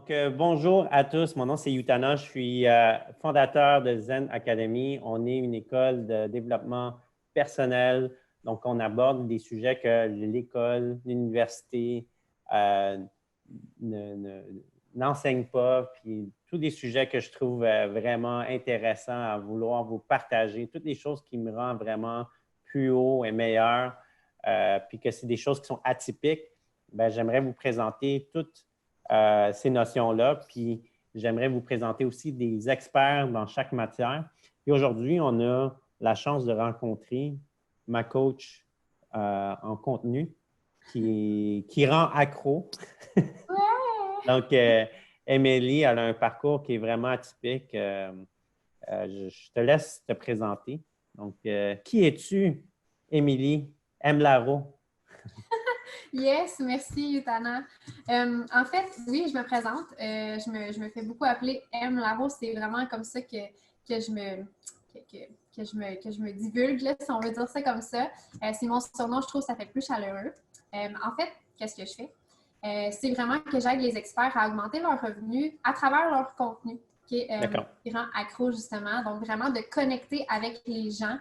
Bonjour à tous. Mon nom, c'est Yutana. Je suis fondateur de Zen Academy. On est une école de développement personnel. Donc, on aborde des sujets que l'école, l'université euh, n'enseigne pas. Puis, tous des sujets que je trouve vraiment intéressants à vouloir vous partager. Toutes les choses qui me rendent vraiment plus haut et meilleur. Puis que c'est des choses qui sont atypiques. Bien, j'aimerais vous présenter toutes ces notions-là. Puis j'aimerais vous présenter aussi des experts dans chaque matière. Puis aujourd'hui, on a la chance de rencontrer ma coach en contenu qui rend accro. Donc, Émilie, elle a un parcours qui est vraiment atypique. Je te laisse te présenter. Donc, qui es-tu, Émilie M. Laro? Yes, merci Yutana. En fait, oui, je me présente. Je me fais beaucoup appeler M. Laro. C'est vraiment comme ça que je me, que je me divulgue, là, si on veut dire ça comme ça. C'est mon surnom, je trouve que ça fait plus chaleureux. En fait, qu'est-ce que je fais? C'est vraiment que j'aide les experts à augmenter leurs revenus à travers leur contenu qui rend accro, justement. Donc, vraiment de connecter avec les gens.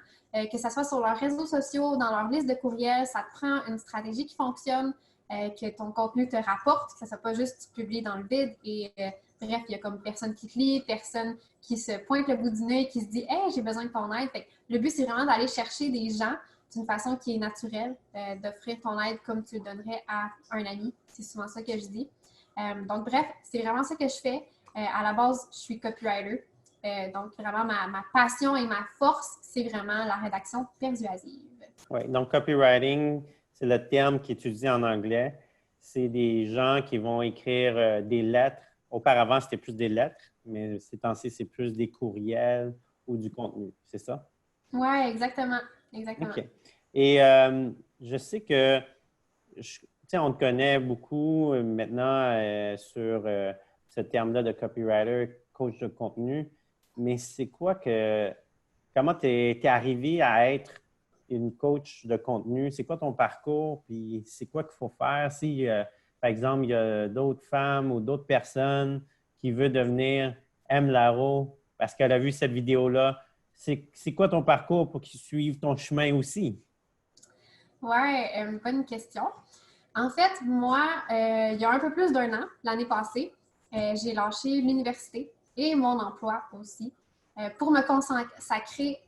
Que ce soit sur leurs réseaux sociaux, dans leur liste de courriels, ça te prend une stratégie qui fonctionne, que ton contenu te rapporte, que ça ne soit pas juste publié dans le vide. Et bref, il y a comme personne qui te lit, personne qui se pointe le bout du nez, qui se dit « Hey, j'ai besoin de ton aide ». Fait que le but, c'est vraiment d'aller chercher des gens d'une façon qui est naturelle, d'offrir ton aide comme tu le donnerais à un ami. C'est souvent ça que je dis. Donc bref, c'est vraiment ça que je fais. À la base, je suis copywriter. Donc, vraiment, ma passion et ma force, c'est vraiment la rédaction persuasive. Oui, donc copywriting, c'est le terme qui est utilisé en anglais. C'est des gens qui vont écrire des lettres. Auparavant, c'était plus des lettres, mais ces temps-ci, c'est plus des courriels ou du contenu. C'est ça? Oui, exactement. Exactement. OK. Et je sais que, on te connaît beaucoup maintenant sur ce terme-là de copywriter, coach de contenu, mais c'est quoi comment tu es arrivé à être une coach de contenu? C'est quoi ton parcours? Puis c'est quoi qu'il faut faire si, par exemple, il y a d'autres femmes ou d'autres personnes qui veulent devenir M. Laro parce qu'elle a vu cette vidéo-là? C'est quoi ton parcours pour qu'ils suivent ton chemin aussi? Ouais, bonne question. En fait, moi, il y a un peu plus d'1 an, l'année passée, j'ai lâché l'université et mon emploi aussi pour me consacrer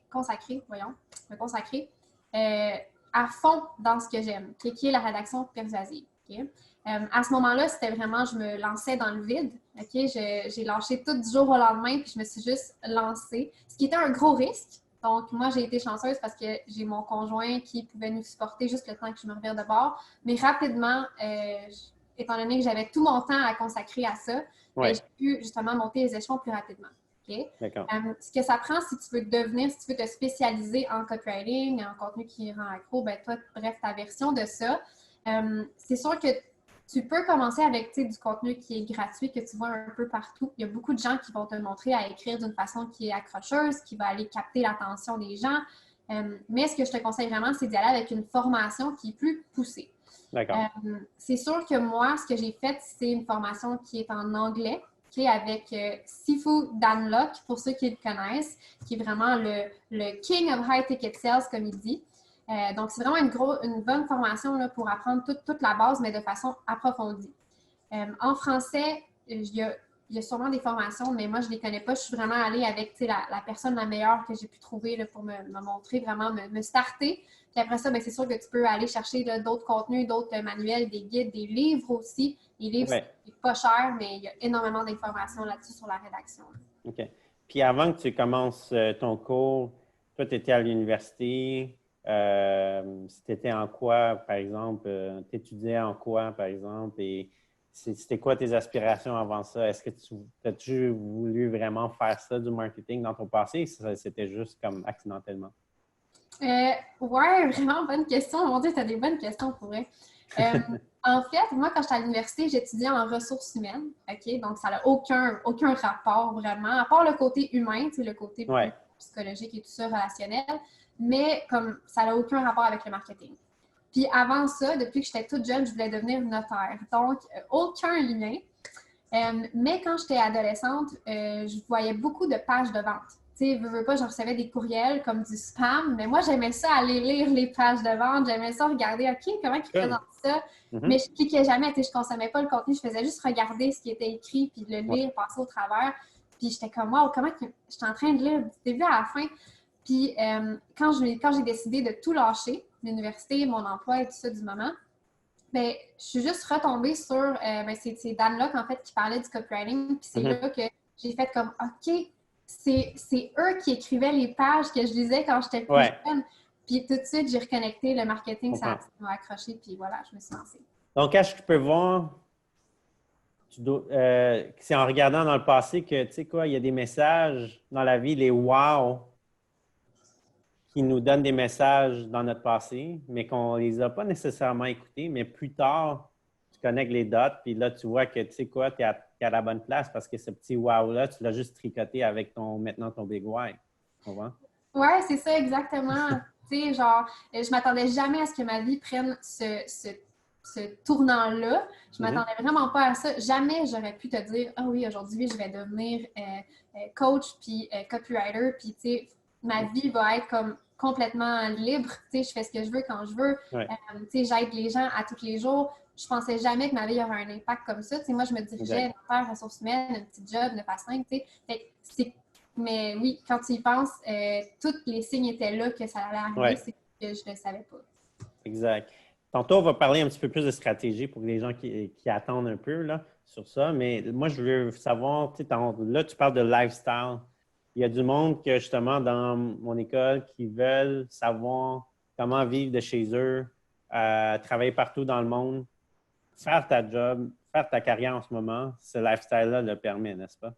à fond dans ce que j'aime, qui est la rédaction persuasive. Okay? À ce moment-là, c'était vraiment, je me lançais dans le vide. Okay? J'ai lâché tout du jour au lendemain, puis je me suis juste lancée, ce qui était un gros risque. Donc, moi, j'ai été chanceuse parce que j'ai mon conjoint qui pouvait nous supporter juste le temps que je me revire de bord. Mais rapidement, étant donné que j'avais tout mon temps à consacrer à ça, Ouais. j'ai pu justement monter les échelons plus rapidement. Okay? D'accord. Ce que ça prend si tu veux te spécialiser en copywriting, en contenu qui rend accro, ben toi, bref, ta version de ça. C'est sûr que tu peux commencer avec du contenu qui est gratuit, que tu vois un peu partout. Il y a beaucoup de gens qui vont te montrer à écrire d'une façon qui est accrocheuse, qui va aller capter l'attention des gens. Mais ce que je te conseille vraiment, c'est d'y aller avec une formation qui est plus poussée. D'accord. C'est sûr que moi, ce que j'ai fait, c'est une formation qui est en anglais, avec Sifu Danlock, pour ceux qui le connaissent, qui est vraiment le king of high ticket sales, comme il dit. Donc, c'est vraiment une bonne formation là, pour apprendre toute la base, mais de façon approfondie. En français, il y a sûrement des formations, mais moi, je ne les connais pas. Je suis vraiment allée avec la personne la meilleure que j'ai pu trouver là, pour me montrer, vraiment me starter. Puis après ça, c'est sûr que tu peux aller chercher d'autres contenus, d'autres manuels, des guides, des livres aussi. Les livres, c'est pas cher, mais il y a énormément d'informations là-dessus sur la rédaction. OK. Puis avant que tu commences ton cours, toi, tu étais à l'université. Tu étais en quoi, par exemple? Tu étudiais en quoi, par exemple? Et c'était quoi tes aspirations avant ça? Est-ce que as-tu voulu vraiment faire ça, du marketing, dans ton passé? C'était juste comme accidentellement? Ouais, vraiment bonne question. Mon Dieu, tu as des bonnes questions pour vrai. En fait, moi, quand j'étais à l'université, j'étudiais en ressources humaines. OK? Donc, ça n'a aucun rapport vraiment, à part le côté humain, le côté plus psychologique et tout ça, relationnel. Mais comme ça n'a aucun rapport avec le marketing. Puis avant ça, depuis que j'étais toute jeune, je voulais devenir notaire. Donc, aucun lien. Mais quand j'étais adolescente, je voyais beaucoup de pages de vente. Tu sais, veux pas, je recevais des courriels comme du spam, mais moi, j'aimais ça aller lire les pages de vente. J'aimais ça regarder, OK, comment ils présentent ça? Mais je cliquais jamais, tu sais, je consommais pas le contenu, je faisais juste regarder ce qui était écrit, puis le lire, passer au travers. Puis j'étais comme, wow, comment j'étais en train de lire du début à la fin. Puis quand j'ai décidé de tout lâcher, l'université, mon emploi et tout ça du moment, ben, je suis juste retombée sur, c'est Dan Locke, en fait, qui parlait du copywriting. Puis c'est là que j'ai fait comme, OK, c'est eux qui écrivaient les pages que je lisais quand j'étais plus jeune. Puis tout de suite, j'ai reconnecté le marketing, ça m'a accroché, puis voilà, je me suis lancée. Donc, est-ce que je peux voir, c'est en regardant dans le passé que, tu sais quoi, il y a des messages dans la vie, les wow, qui nous donnent des messages dans notre passé, mais qu'on ne les a pas nécessairement écoutés, mais plus tard, tu connectes les dots, puis là, tu vois que, tu sais quoi, tu es à la bonne place parce que ce petit wow-là, tu l'as juste tricoté avec maintenant ton big why. Tu comprends? Oui, c'est ça, exactement. Tu sais, genre, je m'attendais jamais à ce que ma vie prenne ce tournant-là. Je m'attendais vraiment pas à ça. Jamais j'aurais pu te dire, ah oui, aujourd'hui, je vais devenir coach puis copywriter, puis tu sais, ma vie va être comme complètement libre. Tu sais, je fais ce que je veux quand je veux. Tu sais, j'aide les gens à tous les jours. Je pensais jamais que ma vie aurait un impact comme ça. Tu sais, moi, je me dirigeais vers ressources humaines, un petit job 9 à 5. Tu sais, mais oui, quand tu y penses, tous les signes étaient là que ça allait arriver, c'est que je ne le savais pas. Exact. Tantôt, on va parler un petit peu plus de stratégie pour les gens qui attendent un peu là, sur ça. Mais moi, je veux savoir, là, tu parles de lifestyle. Il y a du monde que, justement, dans mon école, qui veulent savoir comment vivre de chez eux, travailler partout dans le monde, faire ta job, faire ta carrière en ce moment. Ce lifestyle-là le permet, n'est-ce pas?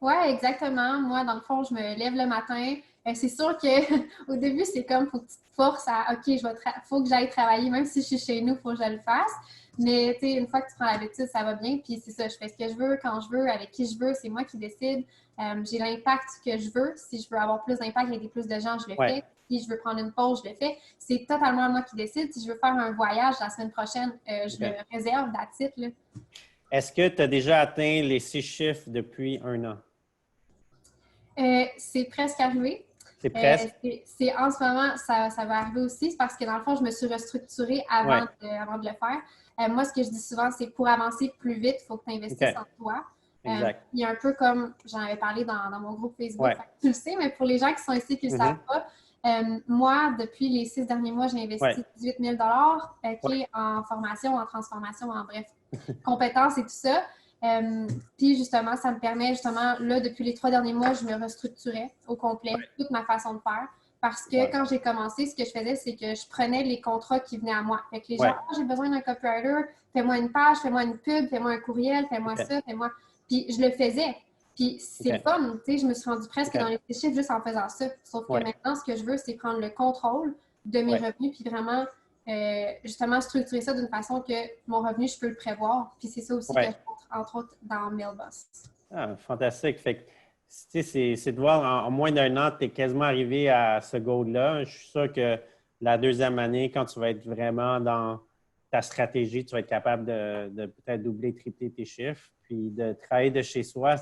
Oui, exactement. Moi, dans le fond, je me lève le matin. C'est sûr qu'au début, c'est comme, faut que tu te forces à, OK, faut que j'aille travailler, même si je suis chez nous, il faut que je le fasse. Mais, tu sais, une fois que tu prends l'habitude, ça va bien. Puis c'est ça, je fais ce que je veux, quand je veux, avec qui je veux. C'est moi qui décide. J'ai l'impact que je veux. Si je veux avoir plus d'impact, aider plus de gens, je le fais. Si je veux prendre une pause, je le fais. C'est totalement moi qui décide. Si je veux faire un voyage la semaine prochaine, je le réserve, that's it, là. Est-ce que tu as déjà atteint les 6 chiffres depuis 1 an? C'est presque arrivé. C'est presque? C'est en ce moment, ça va arriver aussi. C'est parce que dans le fond, je me suis restructurée avant de le faire. Moi, ce que je dis souvent, c'est pour avancer plus vite, il faut que tu investisses en toi. Il y a un peu comme, j'en avais parlé dans mon groupe Facebook, tu le sais, mais pour les gens qui sont ici et qui ne le savent pas, moi, depuis les 6 derniers mois, j'ai investi 18 000 en formation, en transformation, en bref, compétences et tout ça. Puis justement, ça me permet justement, là, depuis les 3 derniers mois, je me restructurais au complet, toute ma façon de faire. Parce que quand j'ai commencé, ce que je faisais, c'est que je prenais les contrats qui venaient à moi. Fait que les gens, j'ai besoin d'un copywriter, fais-moi une page, fais-moi une pub, fais-moi un courriel, fais-moi ça, fais-moi. Puis je le faisais. Puis c'est fun, tu sais, je me suis rendue presque dans les chiffres juste en faisant ça. Sauf que maintenant, ce que je veux, c'est prendre le contrôle de mes revenus, puis vraiment, justement, structurer ça d'une façon que mon revenu, je peux le prévoir. Puis c'est ça aussi que je montre, entre autres, dans Mailboss. Ah, fantastique. Fait que, c'est de voir en moins d'1 an, tu es quasiment arrivé à ce goal-là. Je suis sûr que la 2e année, quand tu vas être vraiment dans ta stratégie, tu vas être capable de peut-être doubler, tripler tes chiffres. Puis de travailler de chez soi,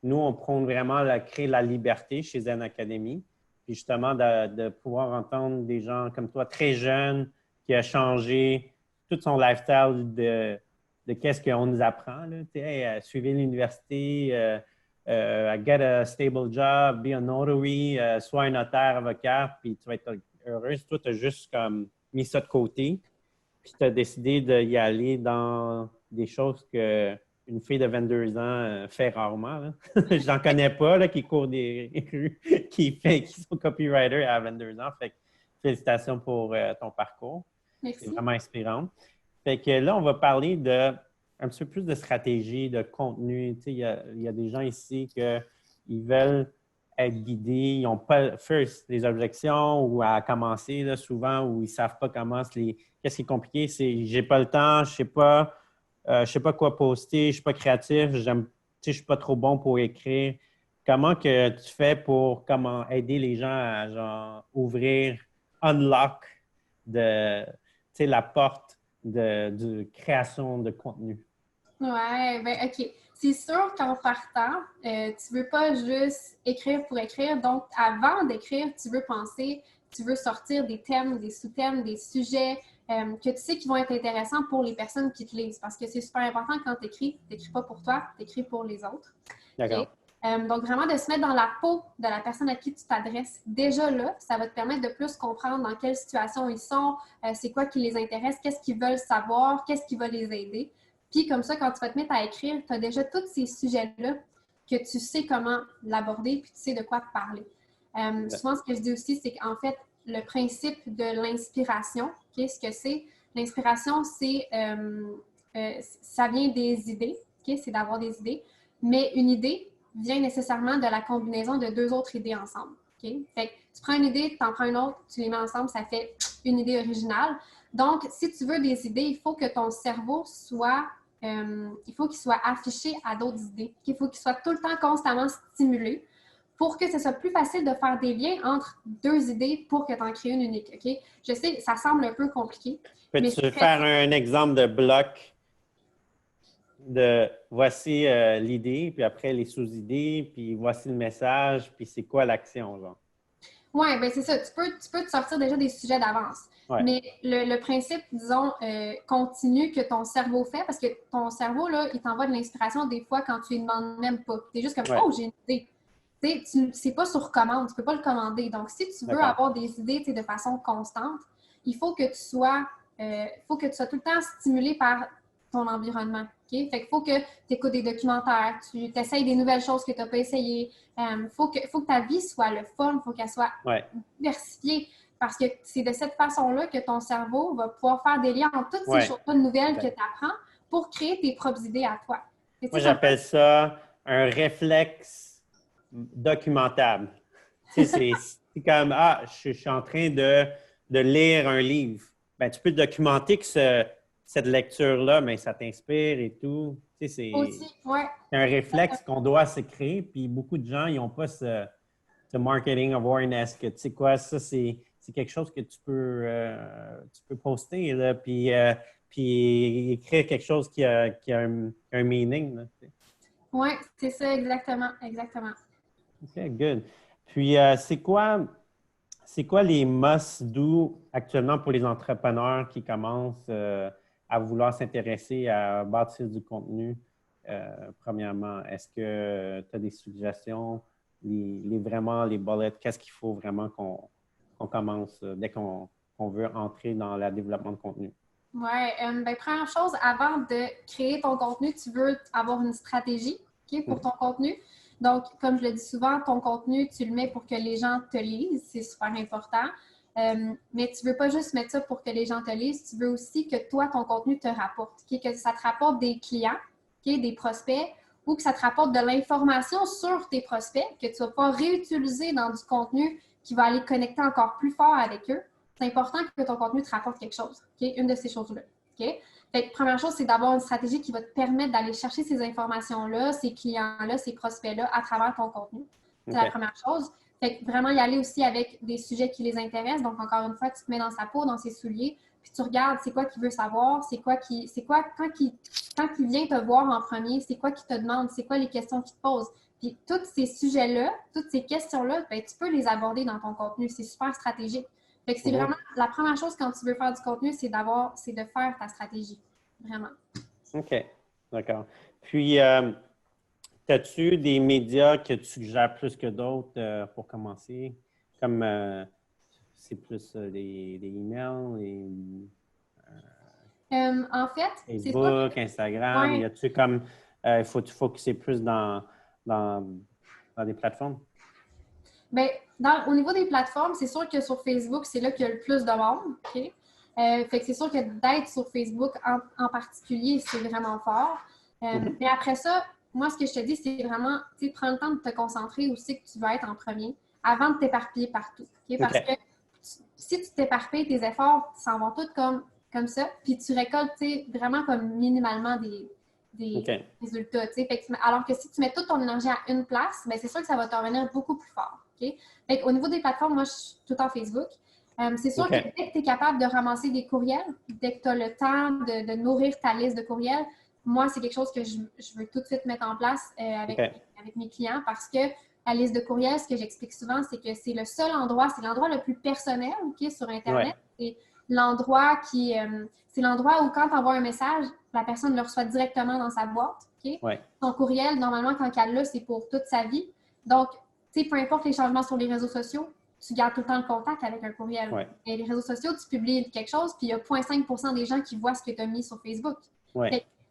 nous, on prône vraiment créer la liberté chez Zen Academy. Puis justement, de pouvoir entendre des gens comme toi, très jeunes, qui a changé tout son lifestyle de qu'est-ce qu'on nous apprend. Là. Suivez l'université, get a stable job, be a notary, sois un notaire, avocat, puis tu vas être heureuse. Toi, tu as juste comme mis ça de côté, puis tu as décidé d'y aller dans des choses qu'une fille de 22 ans fait rarement. Je n'en connais pas là, qui court des rues, qui sont copywriter à 22 ans. Fait que félicitations pour ton parcours. Merci. C'est vraiment inspirant. Fait que là, on va parler un petit peu plus de stratégie, de contenu. Tu sais, il y a des gens ici qui veulent être guidés, ils n'ont pas les objections ou à commencer là, souvent où ils ne savent pas comment qu'est-ce qui est compliqué, c'est j'ai pas le temps, je ne sais pas quoi poster, je ne suis pas créatif, je ne suis pas trop bon pour écrire. Comment que tu fais pour aider les gens à genre, ouvrir, unlock la porte de création de contenu? Ouais, ben OK. c'est sûr qu'en partant, tu veux pas juste écrire pour écrire. Donc, avant d'écrire, tu veux penser, tu veux sortir des thèmes, des sous-thèmes, des sujets que tu sais qui vont être intéressants pour les personnes qui te lisent. Parce que c'est super important quand tu écris pas pour toi, tu écris pour les autres. D'accord. Okay? Donc, vraiment de se mettre dans la peau de la personne à qui tu t'adresses. Déjà là, ça va te permettre de plus comprendre dans quelle situation ils sont, c'est quoi qui les intéresse, qu'est-ce qu'ils veulent savoir, qu'est-ce qui va les aider. Puis comme ça, quand tu vas te mettre à écrire, tu as déjà tous ces sujets-là que tu sais comment l'aborder, puis tu sais de quoi te parler. Souvent, ce que je dis aussi, c'est qu'en fait, le principe de l'inspiration, okay, ce que c'est, l'inspiration, c'est ça vient des idées, okay, c'est d'avoir des idées, mais une idée vient nécessairement de la combinaison de deux autres idées ensemble. Okay? Fait que tu prends une idée, tu en prends une autre, tu les mets ensemble, ça fait une idée originale. Donc, si tu veux des idées, il faut que ton cerveau soit, il faut qu'il soit affiché à d'autres idées. Il faut qu'il soit tout le temps constamment stimulé pour que ce soit plus facile de faire des liens entre deux idées pour que tu en crées une unique. Okay? Je sais, ça semble un peu compliqué. Peux-tu faire un exemple de bloc de voici l'idée, puis après les sous-idées, puis voici le message, puis c'est quoi l'action, genre? Oui, bien c'est ça. Tu peux te sortir déjà des sujets d'avance. Ouais. Mais le principe, disons, continu que ton cerveau fait, parce que ton cerveau, là, il t'envoie de l'inspiration des fois quand tu lui demandes même pas. Tu es juste comme, oh, j'ai une idée. Tu sais, c'est pas sur commande, tu peux pas le commander. Donc, si tu veux avoir des idées de façon constante, il faut que tu sois, tout le temps stimulé par ton environnement. Okay? Fait qu'il faut que tu écoutes des documentaires, tu essayes des nouvelles choses que tu n'as pas essayées. Faut que ta vie soit le fun, il faut qu'elle soit diversifiée. Parce que c'est de cette façon-là que ton cerveau va pouvoir faire des liens entre toutes ces choses-là nouvelles que tu apprends pour créer tes propres idées à toi. Moi, j'appelle ça un réflexe documentable. Tu sais, c'est comme, je suis en train de lire un livre. Ben, tu peux documenter que cette lecture-là, mais ça t'inspire et tout. Tu sais, c'est un réflexe qu'on doit se créer. Puis beaucoup de gens, ils n'ont pas ce marketing awareness que, tu sais quoi, ça, c'est quelque chose que tu peux poster, là, puis écrire quelque chose qui a un meaning. Oui, c'est ça, exactement. Exactement. OK, good. Puis, c'est quoi les must-do actuellement pour les entrepreneurs qui commencent à vouloir s'intéresser à bâtir du contenu? Premièrement, est-ce que tu as des suggestions, vraiment les bullets, qu'est-ce qu'il faut vraiment qu'on commence dès qu'on veut entrer dans le développement de contenu? Oui, première chose, avant de créer ton contenu, tu veux avoir une stratégie pour ton contenu. Donc, comme je le dis souvent, ton contenu, tu le mets pour que les gens te lisent, c'est super important. Mais tu ne veux pas juste mettre ça pour que les gens te lisent, tu veux aussi que toi, ton contenu te rapporte, que ça te rapporte des clients, des prospects, ou que ça te rapporte de l'information sur tes prospects, que tu vas pouvoir réutiliser dans du contenu qui va aller connecter encore plus fort avec eux. C'est important que ton contenu te rapporte quelque chose, une de ces choses-là. Fait que, première chose, c'est d'avoir une stratégie qui va te permettre d'aller chercher ces informations-là, ces clients-là, ces prospects-là à travers ton contenu. C'est la première chose. Fait que vraiment y aller aussi avec des sujets qui les intéressent. Donc, encore une fois, tu te mets dans sa peau, dans ses souliers, puis tu regardes c'est quoi qu'il veut savoir, quand il vient te voir en premier, c'est quoi qu'il te demande, c'est quoi les questions qu'il te pose. Puis tous ces sujets-là, toutes ces questions-là, ben, tu peux les aborder dans ton contenu. C'est super stratégique. Fait que c'est vraiment la première chose quand tu veux faire du contenu, c'est de faire ta stratégie. Vraiment. OK. D'accord. Puis, as-tu des médias que tu suggères plus que d'autres pour commencer? Comme c'est plus des emails, en fait, Facebook, Instagram, y a-tu comme il faut te focuser plus dans des plateformes? Bien, au niveau des plateformes, c'est sûr que sur Facebook, c'est là qu'il y a le plus de monde. Okay? Fait que c'est sûr que d'être sur Facebook en particulier, c'est vraiment fort. Mais après ça, moi, ce que je te dis, c'est vraiment, prends le temps de te concentrer aussi que tu vas être en premier avant de t'éparpiller partout. Okay? Parce que si tu t'éparpilles, tes efforts s'en vont tous comme ça, puis tu récoltes vraiment comme minimalement des résultats. Alors que si tu mets toute ton énergie à une place, bien, c'est sûr que ça va te revenir beaucoup plus fort. Okay? Fait au niveau des plateformes, moi, je suis tout en Facebook. C'est sûr que dès que tu es capable de ramasser des courriels, dès que tu as le temps de nourrir ta liste de courriels, moi, c'est quelque chose que je veux tout de suite mettre en place avec mes clients parce que la liste de courriels, ce que j'explique souvent, c'est que c'est le seul endroit, c'est l'endroit le plus personnel sur Internet. C'est l'endroit c'est l'endroit où quand tu envoies un message, la personne le reçoit directement dans sa boîte. Ton courriel, normalement, quand elle l'a, c'est pour toute sa vie. Donc, tu sais, peu importe les changements sur les réseaux sociaux, tu gardes tout le temps le contact avec un courriel. Et les réseaux sociaux, tu publies quelque chose, puis il y a 0,5% des gens qui voient ce que tu as mis sur Facebook.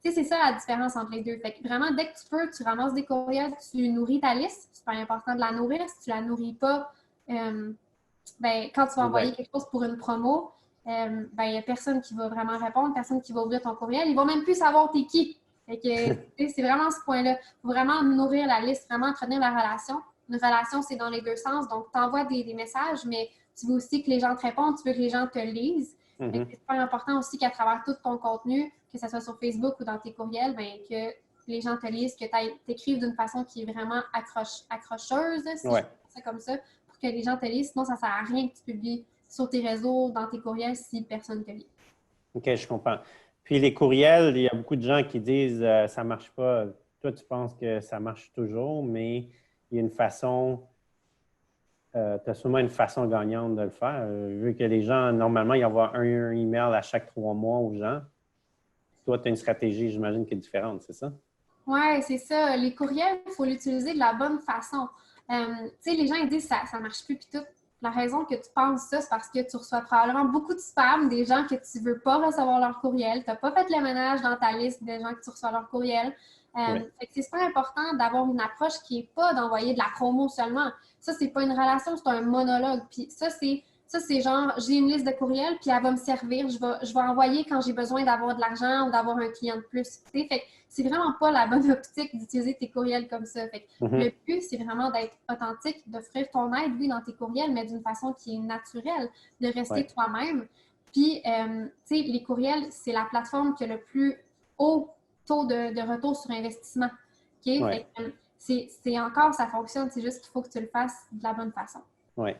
C'est ça la différence entre les deux. Fait que vraiment, dès que tu peux, tu ramasses des courriels, tu nourris ta liste. C'est pas important de la nourrir. Si tu la nourris pas, quand tu vas envoyer quelque chose pour une promo, il n'y a personne qui va vraiment répondre, personne qui va ouvrir ton courriel. Ils vont même plus savoir t'es qui. Fait que c'est vraiment ce point-là. Il faut vraiment nourrir la liste, vraiment entretenir la relation. Une relation, c'est dans les deux sens. Donc, tu envoies des messages, mais tu veux aussi que les gens te répondent, tu veux que les gens te lisent. C'est super important aussi qu'à travers tout ton contenu, que ce soit sur Facebook ou dans tes courriels, que les gens te lisent, que tu t'écrives d'une façon qui est vraiment accrocheuse, si je fais ça comme ça, pour que les gens te lisent. Sinon, ça ne sert à rien que tu publies sur tes réseaux, dans tes courriels, si personne ne te lit. OK, je comprends. Puis les courriels, il y a beaucoup de gens qui disent ça ne marche pas. Toi, tu penses que ça marche toujours, mais il y a une façon, tu as sûrement une façon gagnante de le faire. Vu que les gens, normalement, ils envoient un email à chaque 3 mois aux gens. Toi, tu as une stratégie, j'imagine, qui est différente, c'est ça? Oui, c'est ça. Les courriels, il faut l'utiliser de la bonne façon. Tu sais, les gens, ils disent ça ne marche plus, puis tout. La raison que tu penses ça, c'est parce que tu reçois probablement beaucoup de spam, des gens que tu ne veux pas recevoir leur courriel. Tu n'as pas fait le ménage dans ta liste des gens que tu reçois leur courriel. Fait que c'est super important d'avoir une approche qui n'est pas d'envoyer de la promo seulement. Ça, c'est pas une relation, c'est un monologue. Puis ça, c'est genre, j'ai une liste de courriels, puis elle va me servir. Je vais envoyer quand j'ai besoin d'avoir de l'argent ou d'avoir un client de plus. Fait que c'est vraiment pas la bonne optique d'utiliser tes courriels comme ça. Fait que le but, c'est vraiment d'être authentique, d'offrir ton aide, oui, dans tes courriels, mais d'une façon qui est naturelle, de rester toi-même. Puis, tu sais, les courriels, c'est la plateforme qui a le plus haut taux de retour sur investissement. OK? Fait que, c'est encore, ça fonctionne, c'est juste qu'il faut que tu le fasses de la bonne façon. Oui.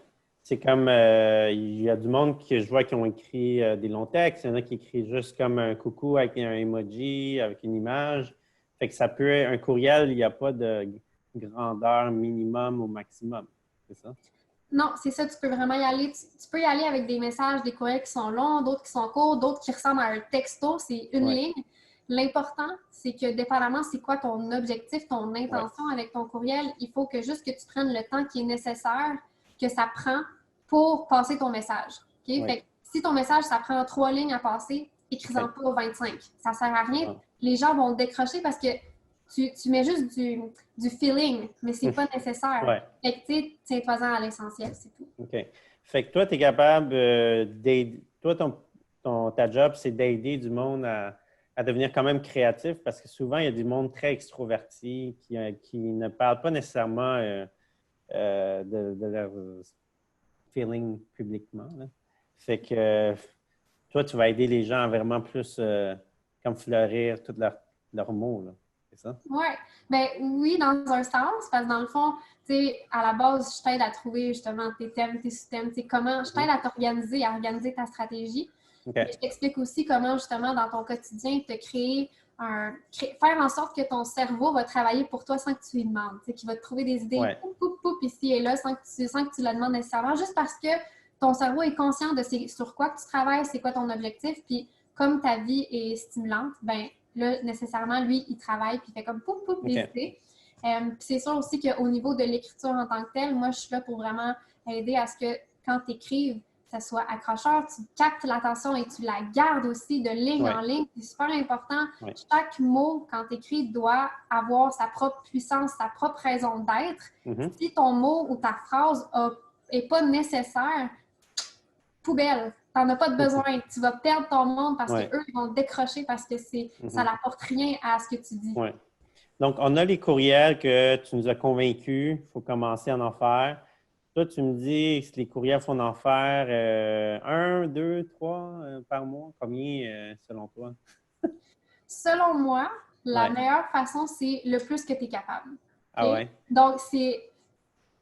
C'est comme, il y a du monde que je vois qui ont écrit des longs textes. Il y en a qui écrivent juste comme un coucou avec un emoji, avec une image. Fait que ça peut être un courriel, il n'y a pas de grandeur minimum ou maximum. C'est ça? Non, c'est ça, tu peux vraiment y aller. Tu peux y aller avec des messages, des courriels qui sont longs, d'autres qui sont courts, d'autres qui ressemblent à un texto, c'est une ligne. L'important, c'est que dépendamment c'est quoi ton objectif, ton intention avec ton courriel, il faut que juste que tu prennes le temps qui est nécessaire, que ça prend pour passer ton message. Okay? Fait que si ton message, ça prend 3 lignes à passer, écris-en pas 25. Ça sert à rien. Les gens vont décrocher parce que tu mets juste du feeling, mais c'est pas nécessaire. Fait que, tu sais, tiens-toi-en à l'essentiel, c'est tout. OK. Fait que toi, tu es capable d'aider. Toi, ta job, c'est d'aider du monde à devenir quand même créatif parce que souvent, il y a du monde très extroverti qui ne parle pas nécessairement de leur feeling publiquement. Là. Fait que toi, tu vas aider les gens à vraiment plus comme fleurir tous leurs mots. C'est ça? Ouais. Ben oui, dans un sens, parce que dans le fond, tu sais, à la base, je t'aide à trouver justement tes thèmes, tes systèmes, tu sais, comment je t'aide à t'organiser, à organiser ta stratégie. Okay. Mais je t'explique aussi comment justement dans ton quotidien te faire en sorte que ton cerveau va travailler pour toi sans que tu lui demandes, tu sais, qu'il va te trouver des idées ici et là sans que tu le demandes nécessairement, juste parce que ton cerveau est conscient de sur quoi que tu travailles, c'est quoi ton objectif, puis comme ta vie est stimulante, ben là, nécessairement, lui, il travaille, puis il fait comme pouf, pouf, des idées. Puis c'est sûr aussi qu'au niveau de l'écriture en tant que telle, moi, je suis là pour vraiment aider à ce que quand tu écrives, ça soit accrocheur, tu captes l'attention et tu la gardes aussi de ligne en ligne. C'est super important. Chaque mot, quand tu écris, doit avoir sa propre puissance, sa propre raison d'être. Si ton mot ou ta phrase n'est pas nécessaire, poubelle. Tu n'en as pas de besoin. Tu vas perdre ton monde parce qu'eux, ils vont décrocher parce que ça n'apporte rien à ce que tu dis. Donc, on a les courriels que tu nous as convaincus. Il faut commencer à en faire. Toi, tu me dis que les courriels, il faut en faire 1, 2, 3 par mois. Combien selon toi? Selon moi, la meilleure façon, c'est le plus que tu es capable. Ah ouais? Donc, c'est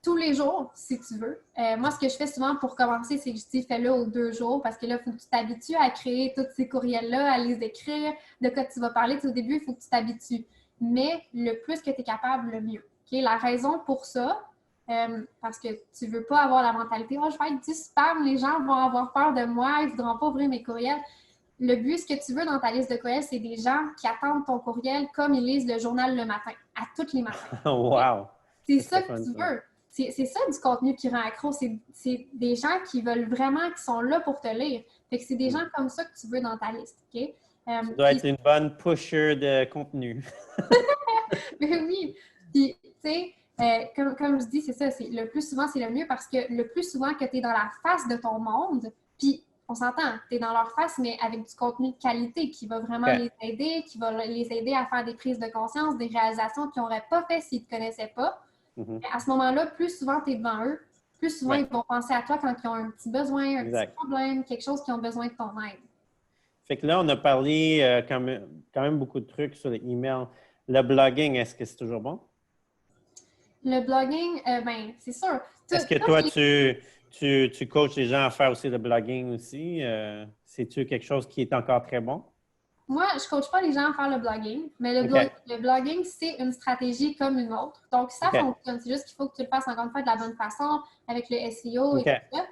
tous les jours, si tu veux. Moi, ce que je fais souvent pour commencer, c'est que je dis fais-le aux 2 jours parce que là, il faut que tu t'habitues à créer tous ces courriels-là, à les écrire, de quoi tu vas parler. Au début, il faut que tu t'habitues. Mais le plus que tu es capable, le mieux. Okay? La raison pour ça, parce que tu ne veux pas avoir la mentalité oh, je vais être du spam, les gens vont avoir peur de moi, ils ne voudront pas ouvrir mes courriels. Le but, ce que tu veux dans ta liste de courriels, c'est des gens qui attendent ton courriel comme ils lisent le journal le matin, à tous les matins. Wow! C'est ça que tu veux. C'est ça du contenu qui rend accro. C'est des gens qui veulent vraiment, qui sont là pour te lire. Fait que c'est des gens comme ça que tu veux dans ta liste. OK? Tu dois être une bonne pusher de contenu. Mais oui. Puis, tu sais, comme je dis, c'est ça. Le plus souvent, c'est le mieux parce que le plus souvent que tu es dans la face de ton monde, puis on s'entend, tu es dans leur face, mais avec du contenu de qualité qui va vraiment les aider, qui va les aider à faire des prises de conscience, des réalisations qu'ils n'auraient pas fait s'ils ne te connaissaient pas. À ce moment-là, plus souvent tu es devant eux, plus souvent ils vont penser à toi quand ils ont un petit besoin, un petit problème, quelque chose qui ont besoin de ton aide. Fait que là, on a parlé quand même beaucoup de trucs sur les emails. Le blogging, est-ce que c'est toujours bon? Le blogging, ben c'est sûr. Est-ce que toi, tu coaches les gens à faire aussi le blogging aussi? C'est-tu quelque chose qui est encore très bon? Moi, je ne coach pas les gens à faire le blogging, mais le blogging, c'est une stratégie comme une autre. Donc, ça fonctionne. C'est juste qu'il faut que tu le fasses encore une fois de la bonne façon, avec le SEO et tout ça.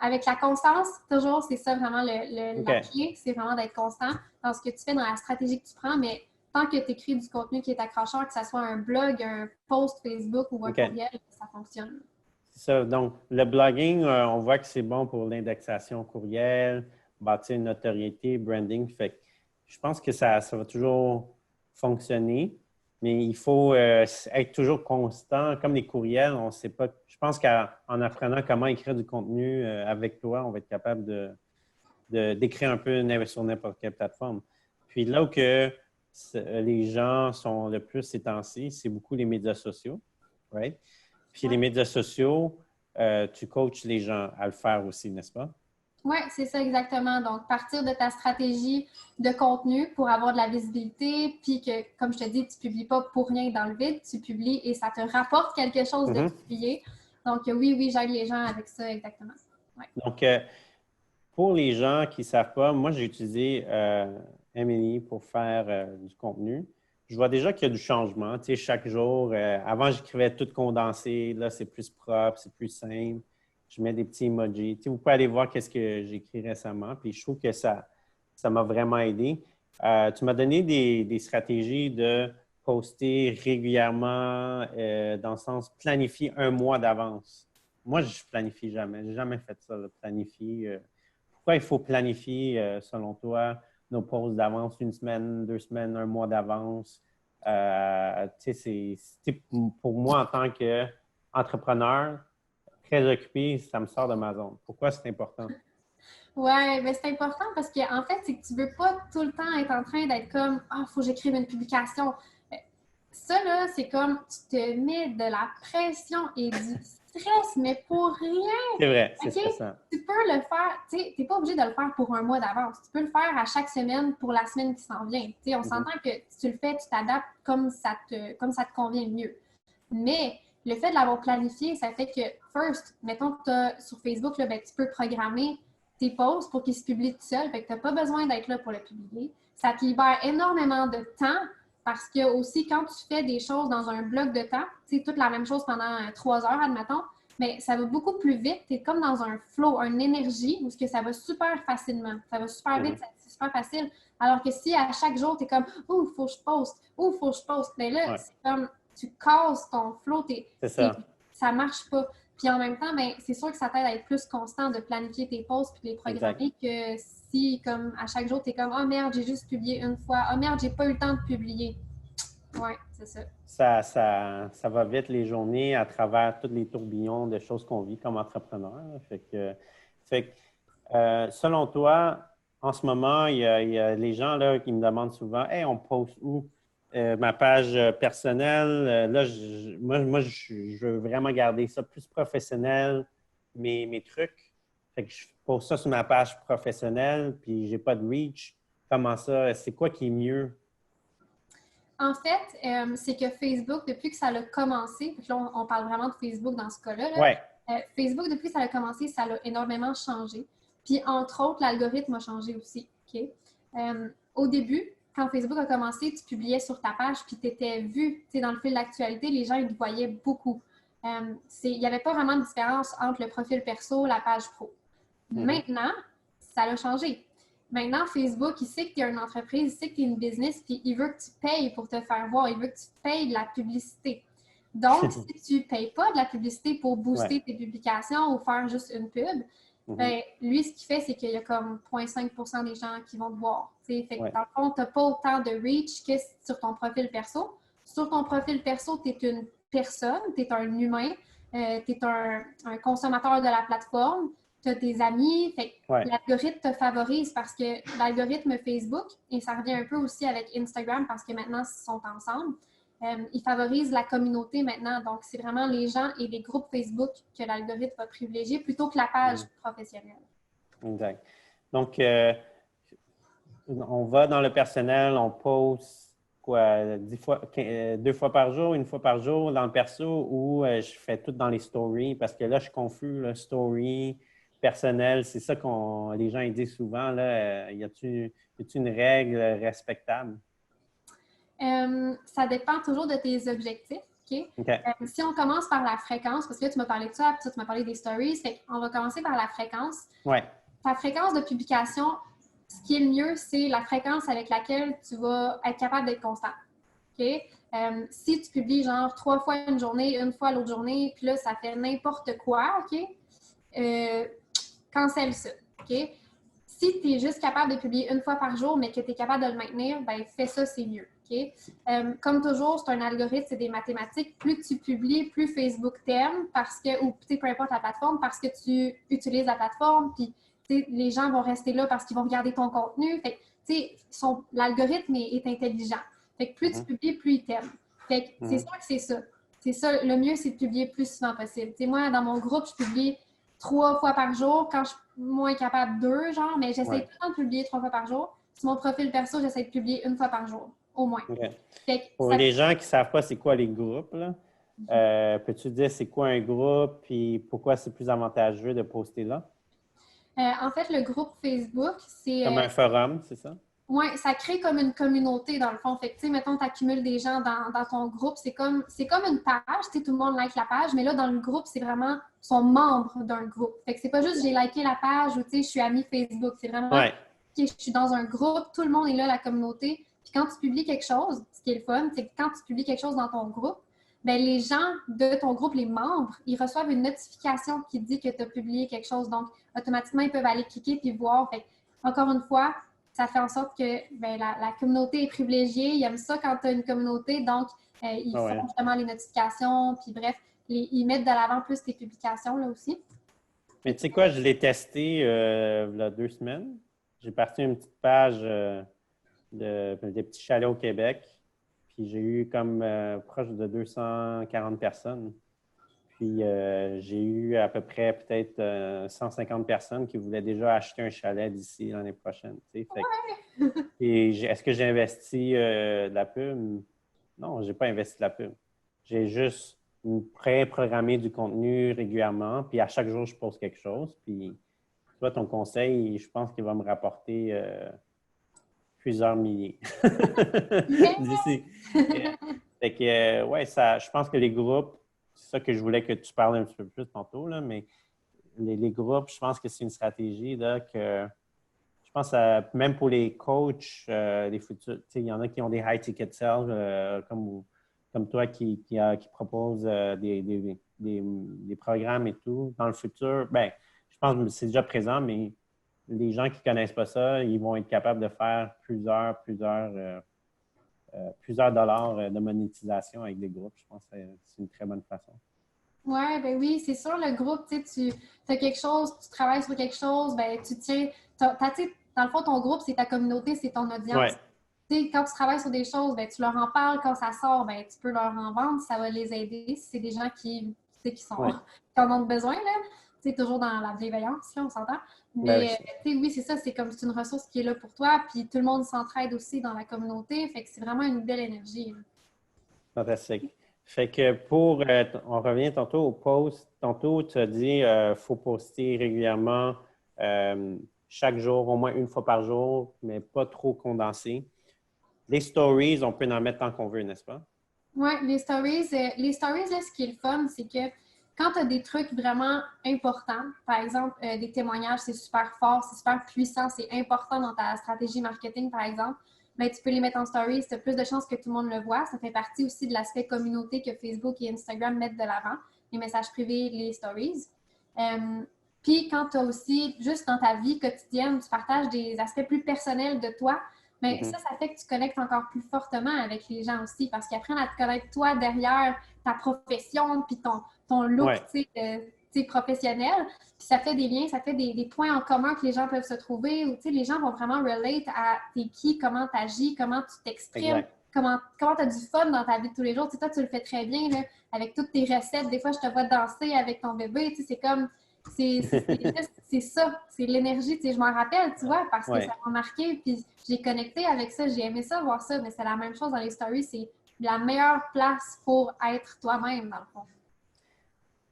Avec la constance, toujours, c'est ça vraiment la clé, c'est vraiment d'être constant dans ce que tu fais, dans la stratégie que tu prends, mais tant que tu écris du contenu qui est accrocheur, que ce soit un blog, un post Facebook ou un courriel, ça fonctionne. C'est ça. Donc, le blogging, on voit que c'est bon pour l'indexation courriel, bâtir une notoriété, branding. Fait que je pense que ça va toujours fonctionner, mais il faut être toujours constant. Comme les courriels, on ne sait pas. Je pense qu'en apprenant comment écrire du contenu avec toi, on va être capable d'écrire un peu sur n'importe quelle plateforme. Puis là où que les gens sont le plus ces temps-ci, c'est beaucoup les médias sociaux, right? Puis les médias sociaux, tu coaches les gens à le faire aussi, n'est-ce pas? Oui, c'est ça exactement. Donc, partir de ta stratégie de contenu pour avoir de la visibilité, puis que, comme je te dis, tu ne publies pas pour rien dans le vide, tu publies et ça te rapporte quelque chose de publier. Donc, oui, j'aide les gens avec ça exactement. Ouais. Donc, pour les gens qui ne savent pas, moi, j'ai utilisé Emily pour faire du contenu. Je vois déjà qu'il y a du changement. Tu sais, chaque jour, avant, j'écrivais tout condensé. Là, c'est plus propre, c'est plus simple. Je mets des petits emojis. Tu sais, vous pouvez aller voir qu'est-ce que j'ai écrit récemment. Puis je trouve que ça m'a vraiment aidé. Tu m'as donné des stratégies de poster régulièrement, dans le sens planifier un mois d'avance. Moi, je ne planifie jamais. Je n'ai jamais fait ça, planifier. Pourquoi il faut planifier, selon toi, nos posts d'avance, 1 semaine, 2 semaines, 1 mois d'avance? Tu sais, pour moi, en tant qu'entrepreneur, très occupé, ça me sort de ma zone. Pourquoi c'est important? Oui, mais c'est important parce qu'en fait, c'est que tu ne veux pas tout le temps être en train d'être comme « Ah, il faut que j'écrive une publication ». Ça, là, c'est comme tu te mets de la pression et du stress, mais pour rien. C'est vrai, c'est stressant. Tu peux le faire, tu sais, tu n'es pas obligé de le faire pour un mois d'avance. Tu peux le faire à chaque semaine pour la semaine qui s'en vient. Tu sais, on s'entend que si tu le fais, tu t'adaptes comme ça te convient le mieux. Mais le fait de l'avoir planifié, ça fait que, first, mettons que tu as sur Facebook, là, ben, tu peux programmer tes posts pour qu'ils se publient tout seuls. Fait que tu n'as pas besoin d'être là pour le publier. Ça te libère énormément de temps. Parce que aussi, quand tu fais des choses dans un bloc de temps, tu sais, toute la même chose pendant 3 heures, admettons, mais ça va beaucoup plus vite. Tu es comme dans un flow, une énergie où ça va super facilement. Ça va super vite, c'est super facile. Alors que si à chaque jour, tu es comme « Ouh, il faut que je poste, ouh, il faut que je poste », bien là, c'est comme tu casses ton flow. C'est ça. Ça marche pas. Puis en même temps, ben, c'est sûr que ça t'aide à être plus constant de planifier tes posts puis de les programmer que si, comme à chaque jour, tu es comme « Oh merde, j'ai juste publié une fois. Oh merde, j'ai pas eu le temps de publier. » Oui, c'est ça. Ça va vite les journées à travers tous les tourbillons de choses qu'on vit comme entrepreneur. Selon toi, en ce moment, il y a les gens là, qui me demandent souvent « Hey, on poste où? Ma page personnelle, là, moi, je veux vraiment garder ça plus professionnel, mes trucs. Fait que je pose ça sur ma page professionnelle, puis j'ai pas de reach. Comment ça? C'est quoi qui est mieux? En fait, c'est que Facebook, depuis que ça a commencé, puis là, on parle vraiment de Facebook dans ce cas-là, Ouais. Facebook, depuis que ça a commencé, ça a énormément changé. Puis, entre autres, l'algorithme a changé aussi. OK? Au début, quand Facebook a commencé, tu publiais sur ta page, puis tu étais vu, tu sais, dans le fil d'actualité, les gens, ils te voyaient beaucoup. Il n'y avait pas vraiment de différence entre le profil perso et la page pro. Maintenant, ça a changé. Maintenant, Facebook, il sait que tu es une entreprise, il sait que tu es une business, puis il veut que tu payes pour te faire voir, il veut que tu payes de la publicité. Donc, si tu ne payes pas de la publicité pour booster tes publications ou faire juste une pub, ben, lui, ce qu'il fait, c'est qu'il y a comme 0,5% des gens qui vont te voir. Fait que dans le fond, tu n'as pas autant de reach que sur ton profil perso. Sur ton profil perso, tu es une personne, tu es un humain, tu es un consommateur de la plateforme, tu as tes amis. Fait que l'algorithme te favorise parce que l'algorithme Facebook, et ça revient un peu aussi avec Instagram parce que maintenant, ils sont ensemble, il favorise la communauté maintenant. Donc, c'est vraiment les gens et les groupes Facebook que l'algorithme va privilégier plutôt que la page professionnelle. Exact. Donc, on va dans le personnel, on poste quoi, 2 fois par jour, 1 fois par jour dans le perso ou je fais tout dans les stories parce que là, je suis confus, le story, personnel, c'est ça que les gens ils disent souvent. Là, y a-t-il une règle respectable? Ça dépend toujours de tes objectifs. Okay? Si on commence par la fréquence, parce que là, tu m'as parlé de ça, puis tu m'as parlé des stories, fait on va commencer par la fréquence. Ouais. Ta fréquence de publication, ce qui est le mieux, c'est la fréquence avec laquelle tu vas être capable d'être constant. Okay? Si tu publies genre 3 fois une journée, 1 fois l'autre journée, puis là, ça fait n'importe quoi, OK? Cancelle ça. OK? Si tu es juste capable de publier 1 fois par jour, mais que tu es capable de le maintenir, ben fais ça, c'est mieux. Okay? Comme toujours, c'est un algorithme, c'est des mathématiques. Plus tu publies, plus Facebook t'aime parce que, ou peu importe la plateforme, parce que tu utilises la plateforme, puis les gens vont rester là parce qu'ils vont regarder ton contenu. Fait que, l'algorithme est intelligent. Fait que plus tu publies, plus il t'aime. Fait que c'est sûr que c'est ça. C'est ça, le mieux, c'est de publier le plus souvent possible. T'sais, moi, dans mon groupe, je publie 3 fois par jour. Quand je suis moins capable, 2, genre, mais j'essaie tout le temps de publier 3 fois par jour. Sur mon profil perso, j'essaie de publier 1 fois par jour, au moins. Pour les gens qui ne savent pas c'est quoi les groupes, là, peux-tu dire c'est quoi un groupe et pourquoi c'est plus avantageux de poster là? En fait, le groupe Facebook, c'est... Comme un forum, c'est ça? Oui, ça crée comme une communauté dans le fond. Fait que, tu sais, mettons, tu accumules des gens dans ton groupe. C'est comme une page, tu sais, tout le monde like la page, mais là, dans le groupe, c'est vraiment, sont membres d'un groupe. Fait que c'est pas juste j'ai liké la page ou, tu sais, je suis amie Facebook. C'est vraiment, okay, je suis dans un groupe, tout le monde est là, la communauté. Puis quand tu publies quelque chose, ce qui est le fun, c'est que quand tu publies quelque chose dans ton groupe, bien, les gens de ton groupe, les membres, ils reçoivent une notification qui dit que tu as publié quelque chose. Donc, automatiquement, ils peuvent aller cliquer puis voir. Fait que, encore une fois, ça fait en sorte que ben, la communauté est privilégiée. Ils aiment ça quand tu as une communauté. Donc, ils font justement les notifications. Puis bref, ils mettent de l'avant plus tes publications là aussi. Mais tu sais quoi, je l'ai testé il y a 2 semaines. J'ai parti une petite page des petits chalets au Québec. Puis j'ai eu comme proche de 240 personnes. Puis j'ai eu à peu près peut-être 150 personnes qui voulaient déjà acheter un chalet d'ici l'année prochaine. Est-ce que j'ai investi de la pub? Non, je n'ai pas investi de la pub. J'ai juste pré-programmé du contenu régulièrement. Puis à chaque jour, je pose quelque chose. Puis toi, ton conseil, je pense qu'il va me rapporter plusieurs milliers d'ici. Fait que, ouais, je pense que les groupes, c'est ça que je voulais que tu parles un petit peu plus tantôt, là, mais les groupes, je pense que c'est une stratégie là, que je pense même pour les coachs, les futurs, il y en a qui ont des high ticket sales comme toi qui proposent des programmes et tout. Dans le futur, ben, je pense que c'est déjà présent, mais les gens qui ne connaissent pas ça, ils vont être capables de faire plusieurs dollars de monétisation avec des groupes. Je pense que c'est une très bonne façon. Ouais, ben oui, c'est sûr, le groupe, tu as quelque chose, tu travailles sur quelque chose, ben tu tiens, dans le fond, ton groupe, c'est ta communauté, c'est ton audience. Ouais. Quand tu travailles sur des choses, ben, tu leur en parles, quand ça sort, ben, tu peux leur en vendre, ça va les aider si c'est des gens qui en ont besoin. Là. sais, toujours dans la bienveillance, là, on s'entend. Ben Mais, tu sais, oui, c'est ça, c'est comme c'est une ressource qui est là pour toi, puis tout le monde s'entraide aussi dans la communauté, fait que c'est vraiment une belle énergie. fantastique. Fait que on revient tantôt au post. Tantôt, tu as dit faut poster régulièrement, chaque jour, au moins une fois par jour, mais pas trop condensé. Les stories, on peut en mettre tant qu'on veut, n'est-ce pas? Oui, les stories, là, ce qui est le fun, c'est que quand tu as des trucs vraiment importants, par exemple, des témoignages, c'est super fort, c'est super puissant, c'est important dans ta stratégie marketing, par exemple, ben, tu peux les mettre en stories, tu as plus de chances que tout le monde le voit. Ça fait partie aussi de l'aspect communauté que Facebook et Instagram mettent de l'avant, les messages privés, les stories. Euh, Puis quand tu as aussi, juste dans ta vie quotidienne, tu partages des aspects plus personnels de toi, mais ça fait que tu connectes encore plus fortement avec les gens aussi parce qu'ils apprennent à te connaître toi derrière ta profession puis ton look Ouais, professionnel. Puis ça fait des liens, ça fait des points en commun que les gens peuvent se trouver où les gens vont vraiment relate à t'es qui, comment tu agis, comment tu t'exprimes, exact. comment tu as du fun dans ta vie de tous les jours. Toi, tu le fais très bien là, avec toutes tes recettes. Des fois, je te vois danser avec ton bébé. C'est comme c'est ça, c'est l'énergie. Je m'en rappelle, tu vois, parce que Ouais. ça m'a marqué, puis j'ai connecté avec ça, j'ai aimé ça, voir ça, mais c'est la même chose dans les stories, c'est la meilleure place pour être toi-même, dans le fond.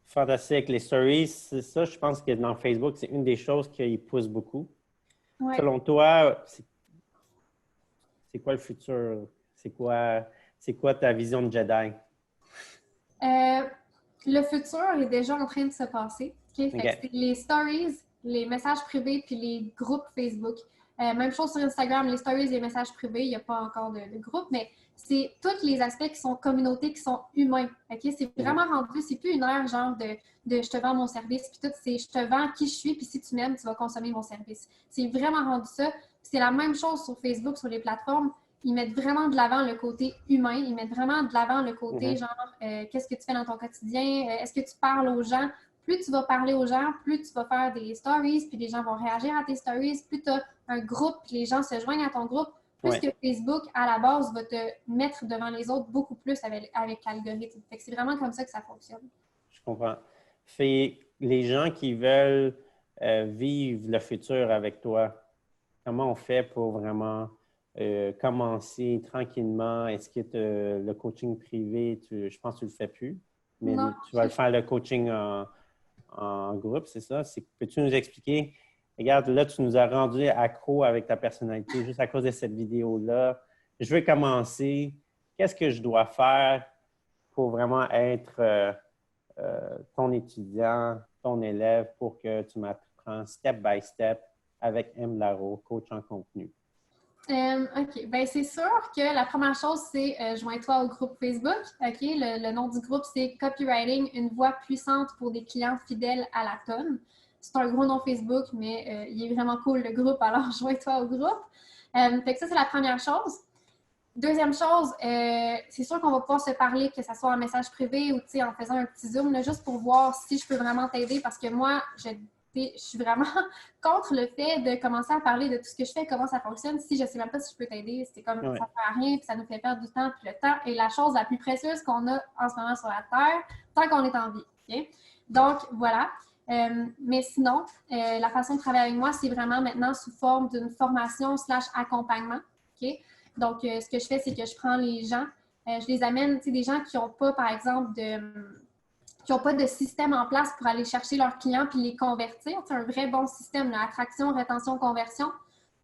Fantastique. Les stories, c'est ça, je pense que dans Facebook, c'est une des choses qui pousse beaucoup. Ouais. Selon toi, c'est quoi le futur? C'est quoi ta vision de Jedi? Euh, le futur est déjà en train de se passer. Okay? Fait que OK. c'est les stories, les messages privés, puis les groupes Facebook. Même chose sur Instagram, les stories, les messages privés, il n'y a pas encore de groupe, mais c'est tous les aspects qui sont communautés, qui sont humains. Okay? C'est Mhm. vraiment rendu, c'est plus une ère genre de je te vends mon service, puis tout, c'est je te vends qui je suis, puis si tu m'aimes, tu vas consommer mon service. C'est vraiment rendu ça. C'est la même chose sur Facebook, sur les plateformes. Ils mettent vraiment de l'avant le côté humain, ils mettent vraiment de l'avant le côté Mhm. genre qu'est-ce que tu fais dans ton quotidien, est-ce que tu parles aux gens. Plus tu vas parler aux gens, plus tu vas faire des stories, puis les gens vont réagir à tes stories, plus tu as un groupe, puis les gens se joignent à ton groupe, plus Ouais, que Facebook, à la base, va te mettre devant les autres beaucoup plus avec l'algorithme. Fait que c'est vraiment comme ça que ça fonctionne. je comprends. Fait les gens qui veulent vivre le futur avec toi, comment on fait pour vraiment commencer tranquillement? Est-ce que le coaching privé, je pense que tu ne le fais plus, mais Non, tu vas le faire le coaching en groupe, c'est ça? Peux-tu nous expliquer? Regarde, là, tu nous as rendu accro avec ta personnalité juste à cause de cette vidéo-là. Je veux commencer. Qu'est-ce que je dois faire pour vraiment être ton étudiant, ton élève, pour que tu m'apprends step by step avec M. Laro, coach en contenu? OK. Ben, c'est sûr que la première chose, c'est joins-toi au groupe Facebook. OK. Le nom du groupe, c'est Copywriting, une voix puissante pour des clients fidèles à la tonne. C'est un gros nom Facebook, mais il est vraiment cool le groupe, alors joins-toi au groupe. Fait que ça, c'est la première chose. Deuxième chose, c'est sûr qu'on va pouvoir se parler, que ce soit en message privé ou en faisant un petit zoom, là, juste pour voir si je peux vraiment t'aider parce que moi, je suis vraiment contre le fait de commencer à parler de tout ce que je fais, comment ça fonctionne. Si je ne sais même pas si je peux t'aider, c'est comme Ouais. ça ne sert à rien, puis ça nous fait perdre du temps. Puis le temps est la chose la plus précieuse qu'on a en ce moment sur la Terre, tant qu'on est en vie. Okay? Donc, voilà. Mais sinon, la façon de travailler avec moi, c'est vraiment maintenant sous forme d'une formation / accompagnement. Okay? Donc, ce que je fais, c'est que je prends les gens, je les amène, des gens qui n'ont pas, par exemple, qui n'ont pas de système en place pour aller chercher leurs clients puis les convertir. C'est un vrai bon système, là, attraction, rétention, conversion.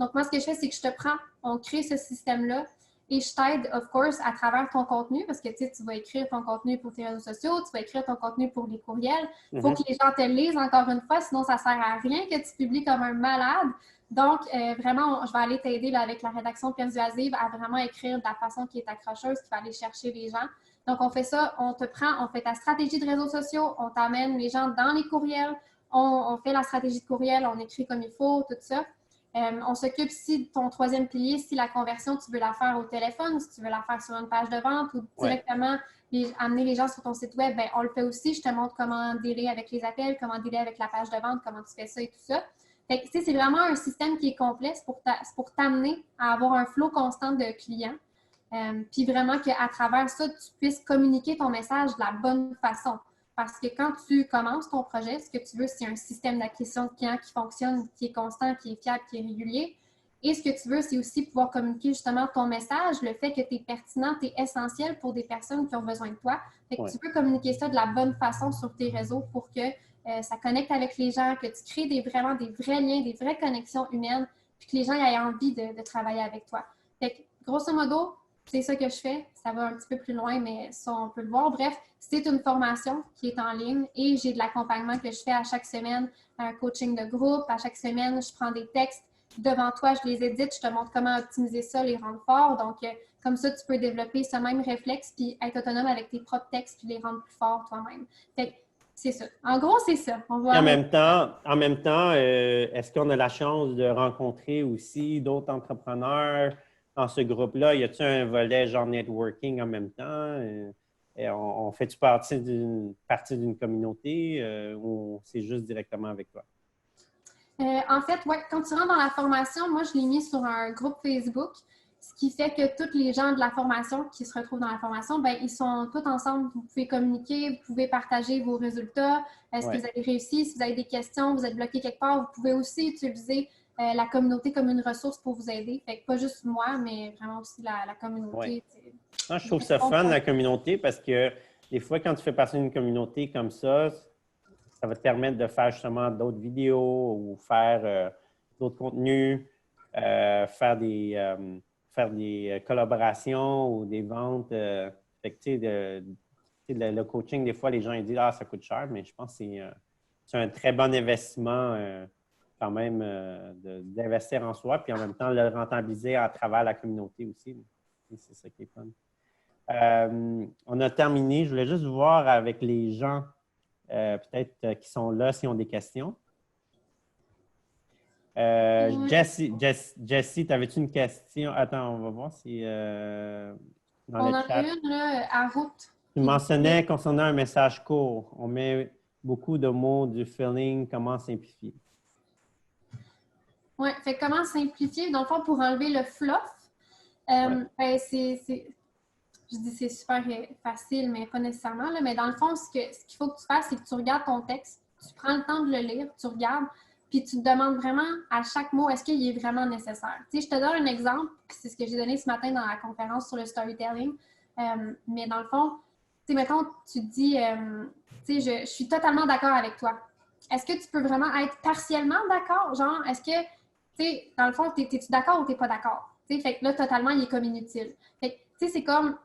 Donc, moi, ce que je fais, c'est que je te prends, on crée ce système-là et je t'aide, of course, à travers ton contenu parce que tu vas écrire ton contenu pour tes réseaux sociaux, tu vas écrire ton contenu pour les courriels. Il faut que les gens te lisent encore une fois, sinon ça ne sert à rien que tu publies comme un malade. Donc, vraiment, je vais aller t'aider avec la rédaction persuasive à vraiment écrire de la façon qui est accrocheuse, qui va aller chercher les gens. Donc, on fait ça, on te prend, on fait ta stratégie de réseaux sociaux, on t'amène les gens dans les courriels, on fait la stratégie de courriel, on écrit comme il faut, tout ça. On s'occupe si ton troisième pilier, si la conversion, tu veux la faire au téléphone, si tu veux la faire sur une page de vente ou Ouais. directement amener les gens sur ton site web, ben, on le fait aussi. Je te montre comment dealer avec les appels, comment dealer avec la page de vente, comment tu fais ça et tout ça. Fait que, c'est vraiment un système qui est complet. C'est pour t'amener à avoir un flot constant de clients. Puis vraiment qu'à travers ça, tu puisses communiquer ton message de la bonne façon. Parce que quand tu commences ton projet, ce que tu veux, c'est un système d'acquisition de clients qui fonctionne, qui est constant, qui est fiable, qui est régulier. Et ce que tu veux, c'est aussi pouvoir communiquer justement ton message, le fait que tu es pertinent, tu es essentiel pour des personnes qui ont besoin de toi. Fait que tu peux communiquer ça de la bonne façon sur tes réseaux pour que ça connecte avec les gens, que tu crées vraiment des vrais liens, des vraies connexions humaines, puis que les gens aient envie de travailler avec toi. Fait que, grosso modo, c'est ça que je fais. Ça va un petit peu plus loin, mais ça, on peut le voir. Bref, c'est une formation qui est en ligne et j'ai de l'accompagnement que je fais à chaque semaine, un coaching de groupe. À chaque semaine, je prends des textes devant toi, je les édite, je te montre comment optimiser ça, les rendre forts. Donc, comme ça, tu peux développer ce même réflexe puis être autonome avec tes propres textes puis les rendre plus forts toi-même. Fait que c'est ça. En gros, c'est ça. En même temps, est-ce qu'on a la chance de rencontrer aussi d'autres entrepreneurs dans ce groupe-là? Y a-t-il un volet genre networking en même temps? Et on fait-tu partie d'une communauté ou c'est juste directement avec toi? En fait, ouais, quand tu rentres dans la formation, moi, je l'ai mis sur un groupe Facebook, ce qui fait que tous les gens de la formation qui se retrouvent dans la formation, ben, ils sont tous ensemble. Vous pouvez communiquer, vous pouvez partager vos résultats, est-ce que vous avez réussi, si vous avez des questions, vous êtes bloqué quelque part, vous pouvez aussi utiliser la communauté comme une ressource pour vous aider. Fait que pas juste moi, mais vraiment aussi la communauté. Ouais. Je trouve ça fun, la communauté, parce que des fois, quand tu fais partie d'une communauté comme ça va te permettre de faire justement d'autres vidéos ou faire d'autres contenus, faire des collaborations ou des ventes. Fait que, tu sais, le coaching, des fois, les gens ils disent « Ah, ça coûte cher », mais je pense que c'est un très bon investissement quand même d'investir en soi, puis en même temps, le rentabiliser à travers la communauté aussi. C'est ça qui est fun. On a terminé. Je voulais juste voir avec les gens peut-être qui sont là s'ils ont des questions. Jessie, t'avais-tu une question? Attends, on va voir si dans On le en chat. a une là, à route. Tu mentionnais concernant un message court. On met beaucoup de mots du feeling. Comment simplifier? Oui, fait comment simplifier? Dans le fond, pour enlever le fluff, ben, je dis c'est super facile, mais pas nécessairement. Là, mais dans le fond, ce qu'il faut que tu fasses, c'est que tu regardes ton texte, tu prends le temps de le lire, tu regardes, puis tu te demandes vraiment à chaque mot, est-ce qu'il est vraiment nécessaire? Tu sais, je te donne un exemple, c'est ce que j'ai donné ce matin dans la conférence sur le storytelling. Mais dans le fond, tu sais, mettons, tu te dis, tu sais, je suis totalement d'accord avec toi. Est-ce que tu peux vraiment être partiellement d'accord? Genre, est-ce que, tu sais, dans le fond, t'es-tu d'accord ou t'es pas d'accord? Tu sais, fait que là, totalement, il est comme inutile. Fait que, tu sais, c'est comme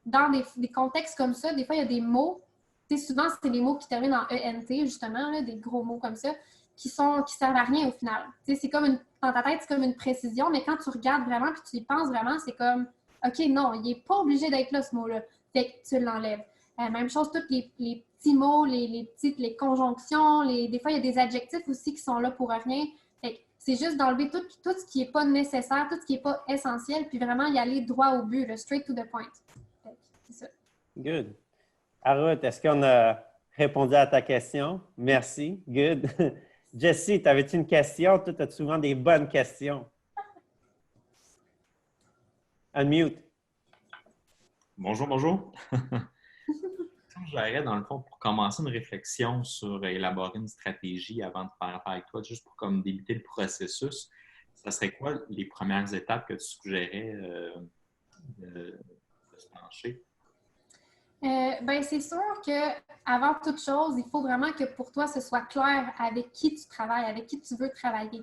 dans des contextes comme ça, des fois, il y a des mots, tu sais, souvent, c'est des mots qui terminent en ENT, justement, là, des gros mots comme ça, qui servent à rien au final. Tu sais, c'est comme dans ta tête, c'est comme une précision, mais quand tu regardes vraiment puis tu y penses vraiment, c'est comme, OK, non, il n'est pas obligé d'être là, ce mot-là. Fait que tu l'enlèves. Même chose, tous les petits mots, les conjonctions, des fois, il y a des adjectifs aussi qui sont là pour rien. Fait que c'est juste d'enlever tout ce qui n'est pas nécessaire, tout ce qui n'est pas essentiel, puis vraiment y aller droit au but, là, straight to the point. C'est ça. Good. Aruth, est-ce qu'on a répondu à ta question? Merci. Good. Jessie, t'avais-tu une question? Toi, tu as souvent des bonnes questions. Unmute. Bonjour, bonjour. J'aurais, dans le fond, pour commencer une réflexion sur élaborer une stratégie avant de faire affaire avec toi, juste pour comme débuter le processus, ça serait quoi les premières étapes que tu suggérais de se pencher? Ben, c'est sûr qu'avant toute chose, il faut vraiment que pour toi, ce soit clair avec qui tu travailles, avec qui tu veux travailler.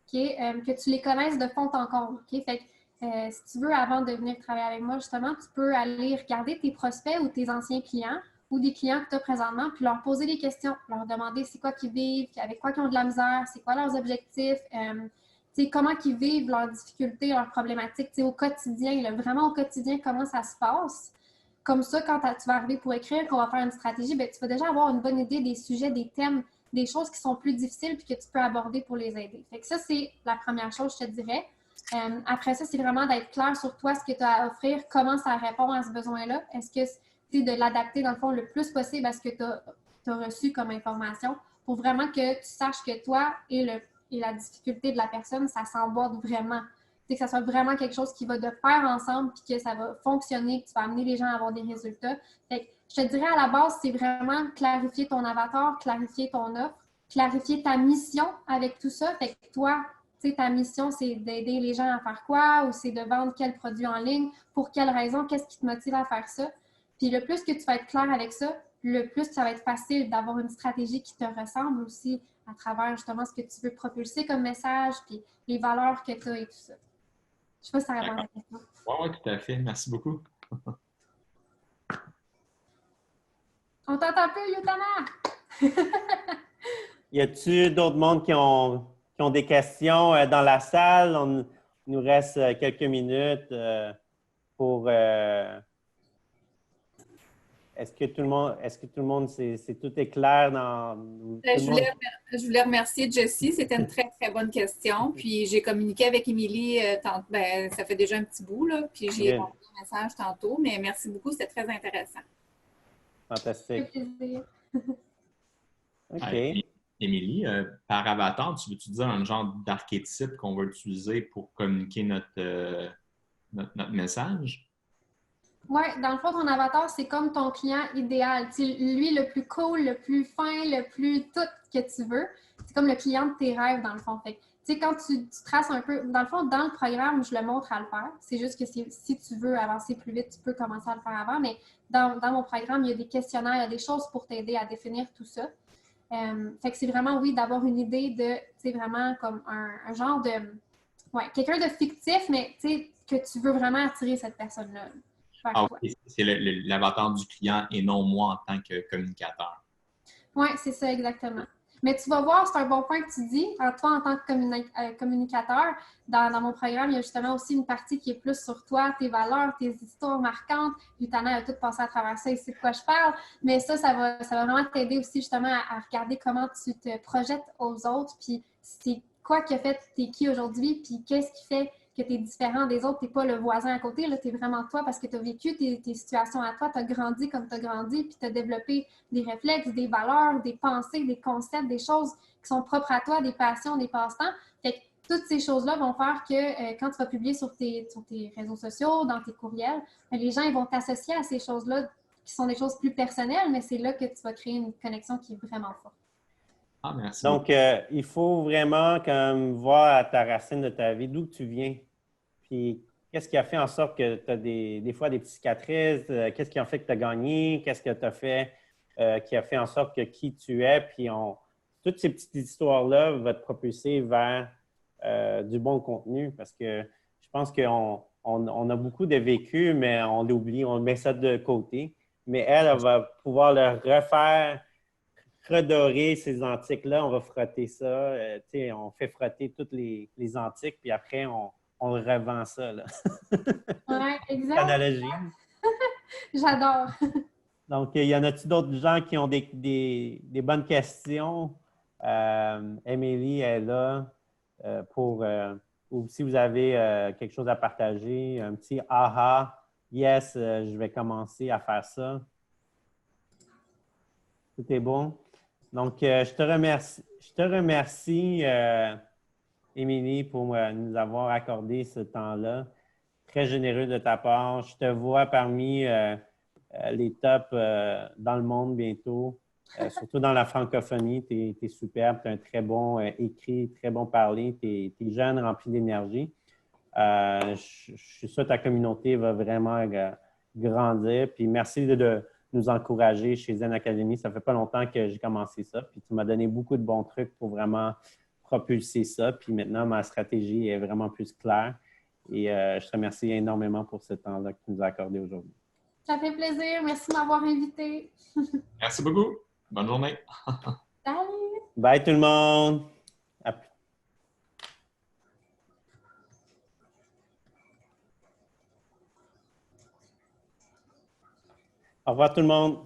Okay? Que tu les connaisses de fond en comble. Okay? Fait que, si tu veux, avant de venir travailler avec moi, justement, tu peux aller regarder tes prospects ou tes anciens clients ou des clients que tu as présentement, puis leur poser des questions, leur demander c'est quoi qu'ils vivent, avec quoi ils ont de la misère, c'est quoi leurs objectifs, comment ils vivent leurs difficultés, leurs problématiques au quotidien, là, vraiment au quotidien, comment ça se passe. Comme ça, quand tu vas arriver pour écrire, qu'on va faire une stratégie, bien, tu vas déjà avoir une bonne idée des sujets, des thèmes, des choses qui sont plus difficiles puis que tu peux aborder pour les aider. Fait que ça, c'est la première chose, je te dirais. Après ça, c'est vraiment d'être clair sur toi, ce que tu as à offrir, comment ça répond à ce besoin-là. Est-ce que c'est de l'adapter, dans le fond, le plus possible à ce que tu as reçu comme information pour vraiment que tu saches que toi et la difficulté de la personne, ça s'emboîte vraiment. Que ça soit vraiment quelque chose qui va de pair ensemble puis que ça va fonctionner, que tu vas amener les gens à avoir des résultats. Fait que je te dirais à la base, c'est vraiment clarifier ton avatar, clarifier ton offre, clarifier ta mission avec tout ça. Fait que toi, tu sais, ta mission, c'est d'aider les gens à faire quoi ou c'est de vendre quel produit en ligne, pour quelle raison, qu'est-ce qui te motive à faire ça. Puis le plus que tu vas être clair avec ça, le plus ça va être facile d'avoir une stratégie qui te ressemble aussi à travers justement ce que tu veux propulser comme message, puis les valeurs que tu as et tout ça. Je sais pas si ça répond à la question. Oui, tout à fait. Merci beaucoup. On t'entend plus, Yutana! Y a-t-il d'autres mondes qui ont des questions dans la salle? Il nous reste quelques minutes pour. Est-ce que tout le monde, c'est tout est clair dans. Je voulais remercier Jessie. C'était une très, très bonne question. Puis j'ai communiqué avec Émilie, ça fait déjà un petit bout, là. Puis j'ai envoyé un message tantôt. Mais merci beaucoup, c'était très intéressant. Fantastique. OK. Émilie, par avatar, tu veux-tu dire un genre d'archétype qu'on va utiliser pour communiquer notre message? Oui, dans le fond, ton avatar, c'est comme ton client idéal. Lui, le plus cool, le plus fin, le plus tout que tu veux. C'est comme le client de tes rêves, dans le fond. Fait quand tu traces un peu, dans le fond, dans le programme, je le montre à le faire. C'est juste que si tu veux avancer plus vite, tu peux commencer à le faire avant. Mais dans mon programme, il y a des questionnaires, il y a des choses pour t'aider à définir tout ça. Fait que c'est vraiment, oui, d'avoir une idée de, c'est vraiment comme un genre de, ouais, quelqu'un de fictif, mais que tu veux vraiment attirer cette personne-là. C'est l'avatar du client et non moi en tant que communicateur. Oui, c'est ça, exactement. Mais tu vas voir, c'est un bon point que tu dis. Toi, en tant que communicateur, dans mon programme, il y a justement aussi une partie qui est plus sur toi, tes valeurs, tes histoires marquantes. Yutana a tout passé à travers ça, il sait de quoi je parle. Mais ça va vraiment t'aider aussi justement à regarder comment tu te projettes aux autres, puis c'est quoi qui a fait t'es qui aujourd'hui, puis qu'est-ce qui fait que tu es différent des autres, tu n'es pas le voisin à côté, tu es vraiment toi parce que tu as vécu tes situations à toi, tu as grandi comme tu as grandi, puis tu as développé des réflexes, des valeurs, des pensées, des concepts, des choses qui sont propres à toi, des passions, des passe-temps. Fait que toutes ces choses-là vont faire que quand tu vas publier sur tes réseaux sociaux, dans tes courriels, les gens ils vont t'associer à ces choses-là qui sont des choses plus personnelles, mais c'est là que tu vas créer une connexion qui est vraiment forte. Ah, merci. Donc, il faut vraiment comme voir à ta racine de ta vie, d'où tu viens. Puis, qu'est-ce qui a fait en sorte que tu as des fois des petites cicatrices? Qu'est-ce qui a fait que tu as gagné? Qu'est-ce que tu as fait qui a fait en sorte que qui tu es? Puis, toutes ces petites histoires-là vont te propulser vers du bon contenu parce que je pense qu'on a beaucoup de vécu, mais on l'oublie, on met ça de côté. Mais elle va pouvoir le refaire, redorer ces antiques-là. On va frotter ça. On fait frotter toutes les antiques, puis après, on revend ça. Oui, exact. Analogie. J'adore. Donc, il y en a-t-il d'autres gens qui ont des bonnes questions? Émilie est là ou si vous avez quelque chose à partager, un petit aha, yes, je vais commencer à faire ça. Tout est bon. Donc, je te remercie, Émilie, pour nous avoir accordé ce temps-là. Très généreux de ta part. Je te vois parmi les tops dans le monde bientôt, surtout dans la francophonie. Tu es superbe, tu as un très bon écrit, très bon parler, tu es jeune, rempli d'énergie. Je suis sûr que ta communauté va vraiment grandir. Puis merci de nous encourager chez Zen Academy. Ça fait pas longtemps que j'ai commencé ça. Puis tu m'as donné beaucoup de bons trucs pour vraiment propulser ça. Puis maintenant, ma stratégie est vraiment plus claire. Et je te remercie énormément pour ce temps-là que tu nous as accordé aujourd'hui. Ça fait plaisir. Merci de m'avoir invité. Merci beaucoup. Bonne journée. Salut! Bye tout le monde! Au revoir tout le monde!